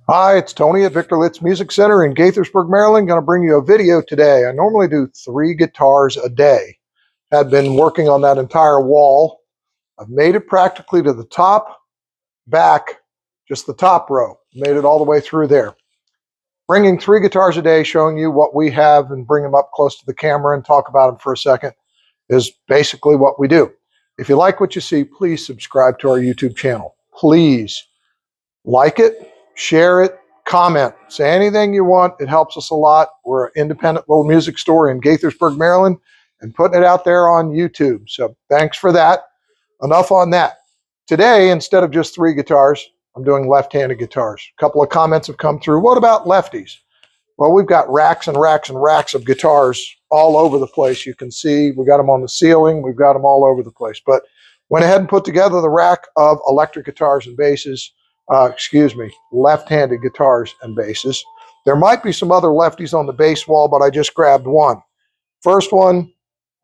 Hi, it's Tony at Litz Music Center in Gaithersburg, Maryland. Going to bring you a video today. I normally do 3 guitars a day. Had been working on that entire wall. I've made it practically to the top, back, just the top row. Made it all the way through there. Bringing 3 guitars a day, showing you what we have and bring them up close to the camera and talk about them for a second is basically what we do. If you like what you see, please subscribe to our YouTube channel. Please like it, share it, comment, say anything you want. It helps us a lot. We're an independent little music store in Gaithersburg, Maryland, and putting it out there on YouTube. So thanks for that. Enough on that. Today, instead of just 3 guitars, I'm doing left-handed guitars. A couple of comments have come through. What about lefties? Well, we've got racks and racks and racks of guitars all over the place. You can see we got them on the ceiling. We've got them all over the place. But went ahead and put together the rack of electric guitars and basses. Left-handed guitars and basses. There might be some other lefties on the bass wall, but I just grabbed one. First one,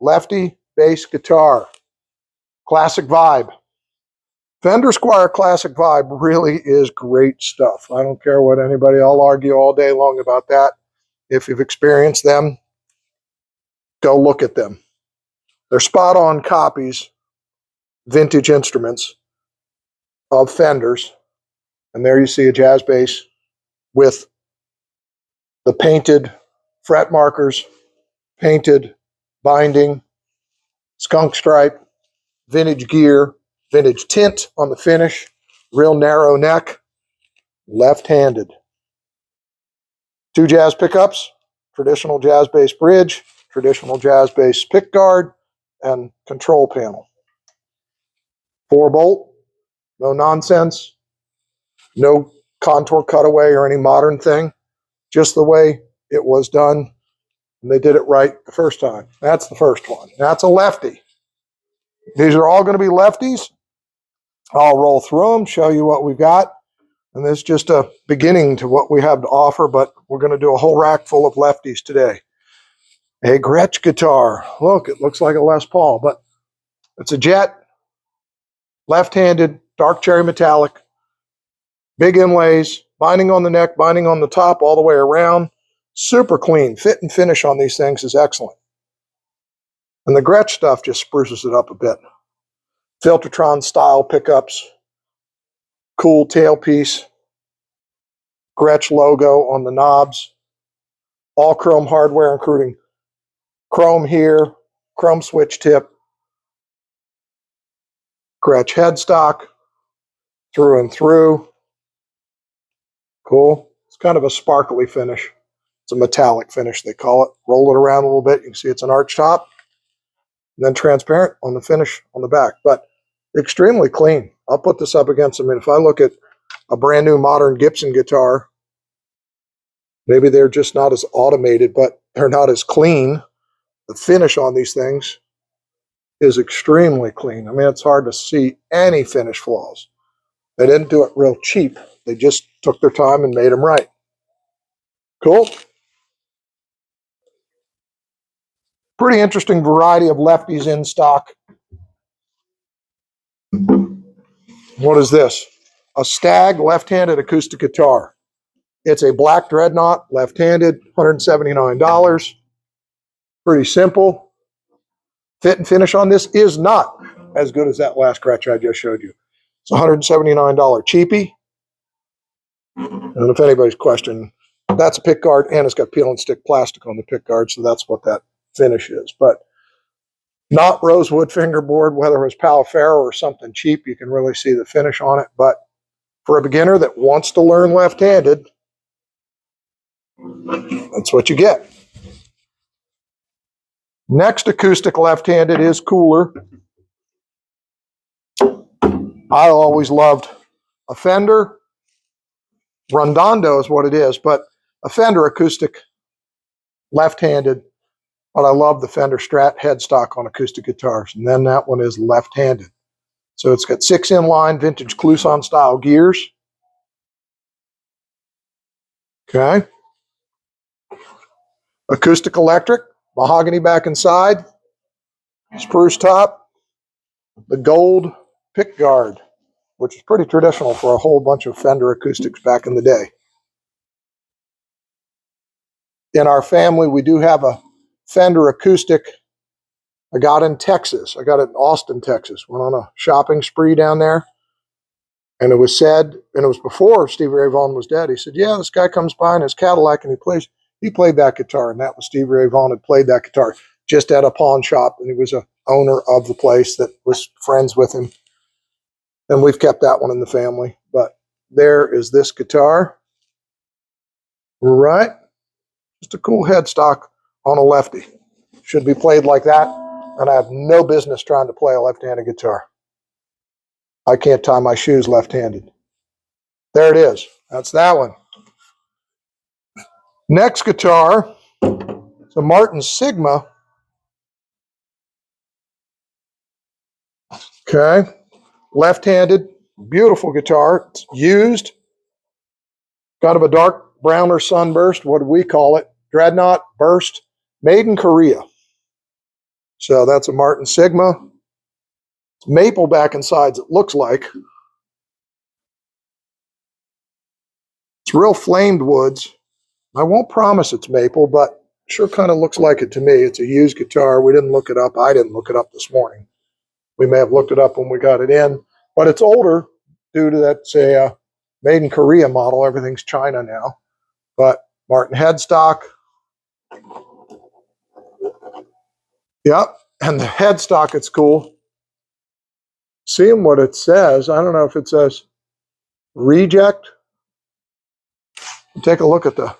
lefty bass guitar. Classic Vibe. Fender Squier Classic Vibe really is great stuff. I don't care what anybody, I'll argue all day long about that. If you've experienced them, go look at them. They're spot-on copies, vintage instruments of Fenders. And there you see a jazz bass with the painted fret markers, painted binding, skunk stripe, vintage gear, vintage tint on the finish, real narrow neck, left-handed. 2 jazz pickups, traditional jazz bass bridge, traditional jazz bass pick guard, and control panel. 4-bolt, no nonsense. No contour cutaway or any modern thing, just the way it was done. And they did it right the first time. That's the first one. That's a lefty. These are all going to be lefties. I'll roll through them, show you what we've got. And this is just a beginning to what we have to offer, but we're going to do a whole rack full of lefties today. A Gretsch guitar. Look, it looks like a Les Paul, but it's a Jet, left-handed, dark cherry metallic. Big inlays, binding on the neck, binding on the top, all the way around. Super clean. Fit and finish on these things is excellent. And the Gretsch stuff just spruces it up a bit. Filtertron style pickups. Cool tailpiece. Gretsch logo on the knobs. All chrome hardware, including chrome here, chrome switch tip. Gretsch headstock. Through and through. Cool. It's kind of a sparkly finish. It's a metallic finish, they call it. Roll it around a little bit. You can see it's an arch top. And then transparent on the finish on the back. But extremely clean. I'll put this up against, if I look at a brand new modern Gibson guitar, maybe they're just not as automated, but they're not as clean. The finish on these things is extremely clean. It's hard to see any finish flaws. They didn't do it real cheap. They just took their time and made them right. Cool. Pretty interesting variety of lefties in stock. What is this? A Stagg left-handed acoustic guitar. It's a black dreadnought, left-handed, $179. Pretty simple. Fit and finish on this is not as good as that last Gretsch I just showed you. It's $179 cheapie. And if anybody's questioning, that's a pick guard, and it's got peel and stick plastic on the pick guard, so that's what that finish is. But not rosewood fingerboard, whether it was Palafaro or something cheap, you can really see the finish on it. But for a beginner that wants to learn left-handed, that's what you get. Next acoustic left-handed is cooler. I always loved a Fender. Rondondo is what it is, but a Fender acoustic left-handed. But I love the Fender Strat headstock on acoustic guitars. And then that one is left-handed. So it's got 6 inline vintage Clouson style gears. Okay. Acoustic electric, mahogany back and side, spruce top, the gold pick guard, which is pretty traditional for a whole bunch of Fender acoustics back in the day. in our family, we do have a Fender Acoustic I got in Texas. I got it in Austin, Texas. Went on a shopping spree down there. And it was said, and it was before Stevie Ray Vaughan was dead. He said, yeah, this guy comes by in his Cadillac and he played that guitar. And that was Stevie Ray Vaughan had played that guitar just at a pawn shop. And he was a owner of the place that was friends with him. And we've kept that one in the family. But there is this guitar. Right. Just a cool headstock on a lefty. Should be played like that. And I have no business trying to play a left-handed guitar. I can't tie my shoes left-handed. There it is. That's that one. Next guitar is a Martin Sigma. Okay. Left-handed. Beautiful guitar. It's used. Kind of a dark brown or sunburst. What do we call it? Dreadnought burst. Made in Korea. So that's a Martin Sigma. It's maple back and sides, it looks like. It's real flamed woods. I won't promise it's maple, but sure kind of looks like it to me. It's a used guitar. We didn't look it up. I didn't look it up this morning. We may have looked it up when we got it in, but it's older due to that, say, made in Korea model. Everything's China now. But Martin headstock. Yep, and the headstock, it's cool. Seeing what it says, I don't know if it says reject. Take a look at the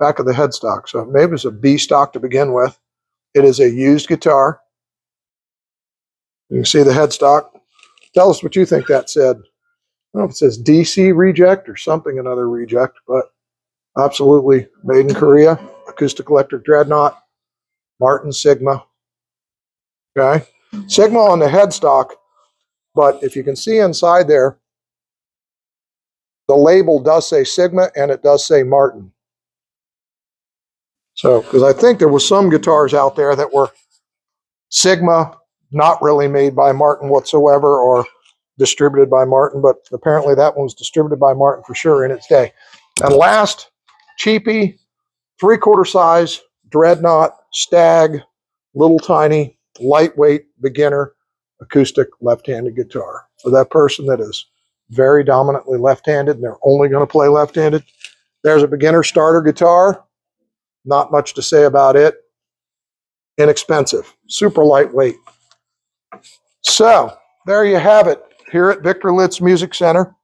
back of the headstock. So maybe it's a B stock to begin with. It is a used guitar. You can see the headstock. Tell us what you think that said. I don't know if it says DC reject or something, another reject, but absolutely made in Korea. Acoustic electric dreadnought. Martin Sigma. Okay. Sigma on the headstock, but if you can see inside there, the label does say Sigma and it does say Martin. So, because I think there was some guitars out there that were Sigma, not really made by Martin whatsoever or distributed by Martin, but apparently that one was distributed by Martin for sure in its day. And last, cheapy, 3/4 size, dreadnought, Stagg, little tiny, lightweight, beginner, acoustic left-handed guitar. For that person that is very dominantly left-handed and they're only going to play left-handed, there's a beginner starter guitar. Not much to say about it. Inexpensive, super lightweight. So there you have it here at Victor Litz Music Center.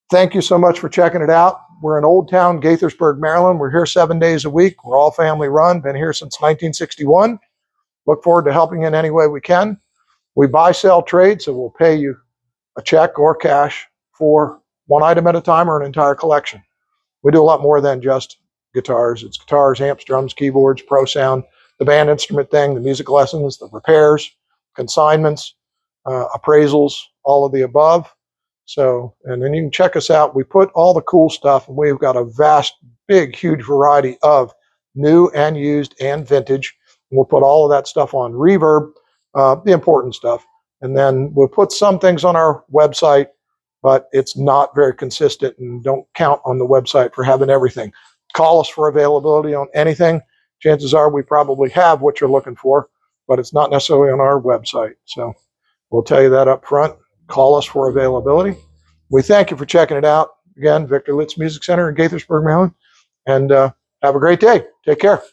Thank you so much for checking it out. We're in Old Town, Gaithersburg, Maryland. We're here 7 days a week. We're all family run, been here since 1961. Look forward to helping in any way we can. We buy, sell, trade, so we'll pay you a check or cash for one item at a time or an entire collection. We do a lot more than just guitars. It's guitars, amps, drums, keyboards, pro sound, the band instrument thing, the music lessons, the repairs, consignments, appraisals, all of the above. So, and then you can check us out. We put all the cool stuff, and we've got a vast, big, huge variety of new and used and vintage. And we'll put all of that stuff on Reverb, the important stuff. And then we'll put some things on our website, but it's not very consistent, and don't count on the website for having everything. Call us for availability on anything. Chances are we probably have what you're looking for, but it's not necessarily on our website. So we'll tell you that up front. Call us for availability. We thank you for checking it out. Again, Victor Litz Music Center in Gaithersburg, Maryland. And have a great day. Take care.